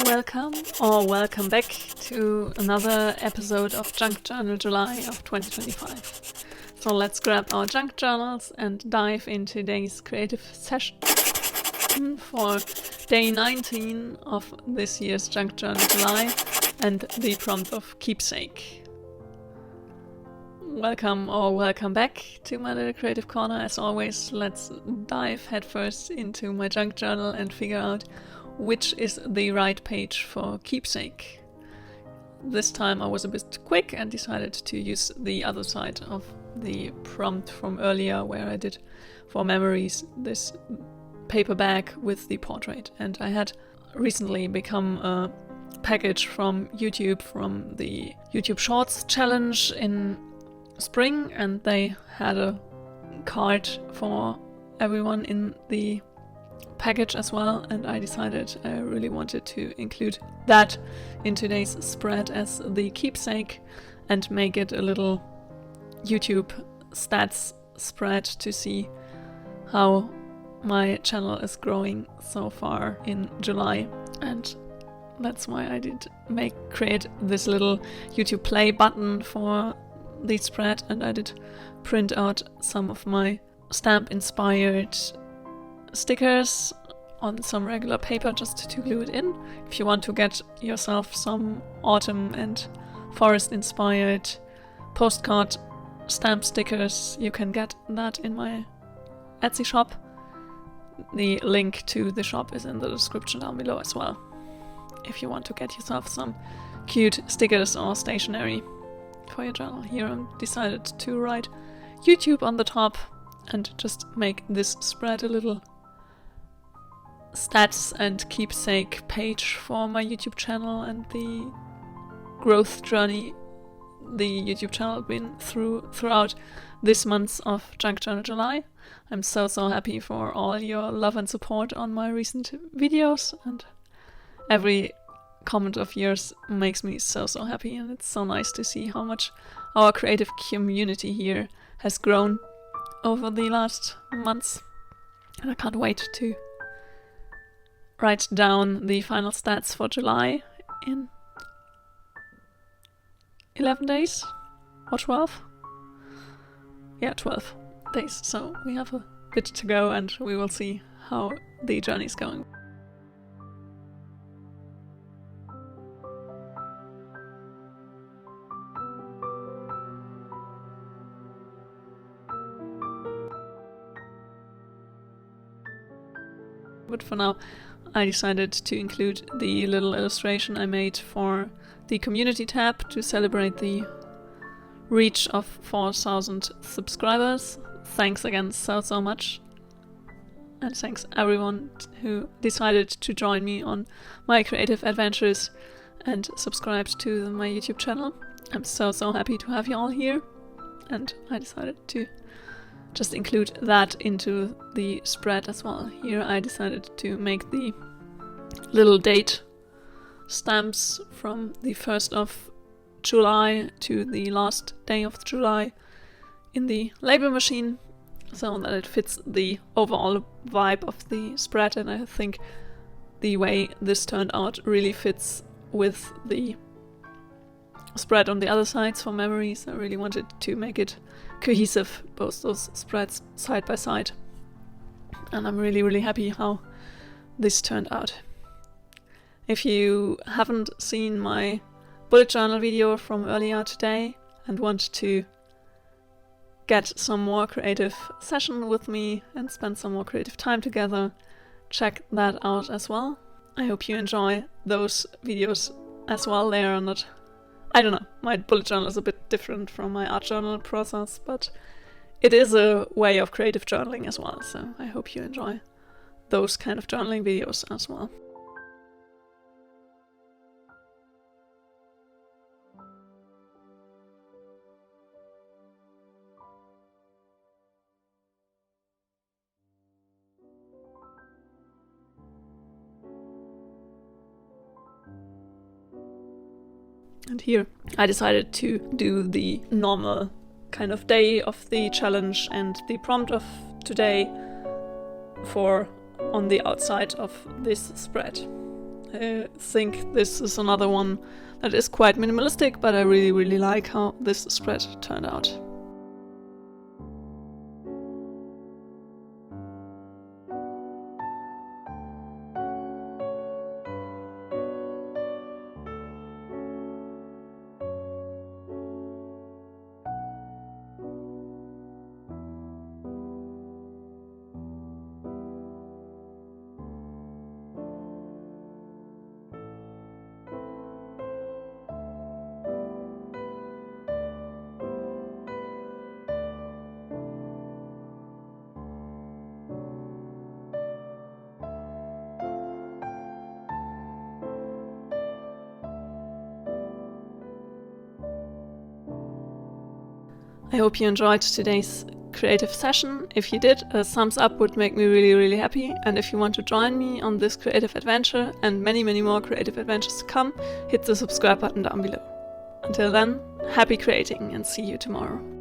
Welcome or welcome back to another episode of Junk Journal July of 2025. So let's grab our junk journals and dive into today's creative session for day 19 of this year's Junk Journal July and the prompt of Keepsake. Welcome or welcome back to my little creative corner. As always, let's dive headfirst into my junk journal and figure out which is the right page for Keepsake. This time I was a bit quick and decided to use the other side of the prompt from earlier, where I did for memories this paper bag with the portrait. And I had recently become a package from YouTube, from the YouTube Shorts challenge in spring, and they had a card for everyone in the package as well, and I decided I really wanted to include that in today's spread as the keepsake and make it a little YouTube stats spread to see how my channel is growing so far in July. And that's why I did create this little YouTube play button for the spread, and I did print out some of my stamp inspired stickers on some regular paper just to glue it in. If you want to get yourself some autumn and forest inspired postcard stamp stickers, you can get that in my Etsy shop. The link to the shop is in the description down below as well, if you want to get yourself some cute stickers or stationery for your journal. Here I decided to write YouTube on the top and just make this spread a little stats and keepsake page for my YouTube channel and the growth journey the YouTube channel been throughout this month of Junk Journal July. I'm so happy for all your love and support on my recent videos, and every comment of yours makes me so happy, and it's so nice to see how much our creative community here has grown over the last months, and I can't wait to write down the final stats for July in 11 days or 12? Yeah, 12 days. So we have a bit to go and we will see how the journey's going. But for now, I decided to include the little illustration I made for the community tab to celebrate the reach of 4,000 subscribers. Thanks again so much. And thanks everyone who decided to join me on my creative adventures and subscribed to my YouTube channel. I'm so happy to have you all here. And I decided to just include that into the spread as well. Here I decided to make the little date stamps from the 1st of July to the last day of July in the label machine, so that it fits the overall vibe of the spread, and I think the way this turned out really fits with the spread on the other sides for memories. I really wanted to make it cohesive, both those spreads side by side, and I'm really happy how this turned out. If you haven't seen my bullet journal video from earlier today and want to get some more creative session with me and spend some more creative time together, check that out as well. I hope you enjoy those videos as well. They are not, I don't know, my bullet journal is a bit different from my art journal process, but it is a way of creative journaling as well, so I hope you enjoy those kind of journaling videos as well. And here I decided to do the normal kind of day of the challenge and the prompt of today for on the outside of this spread. I think this is another one that is quite minimalistic, but I really like how this spread turned out. I hope you enjoyed today's creative session. If you did, a thumbs up would make me really happy. And if you want to join me on this creative adventure and many more creative adventures to come, hit the subscribe button down below. Until then, happy creating and see you tomorrow.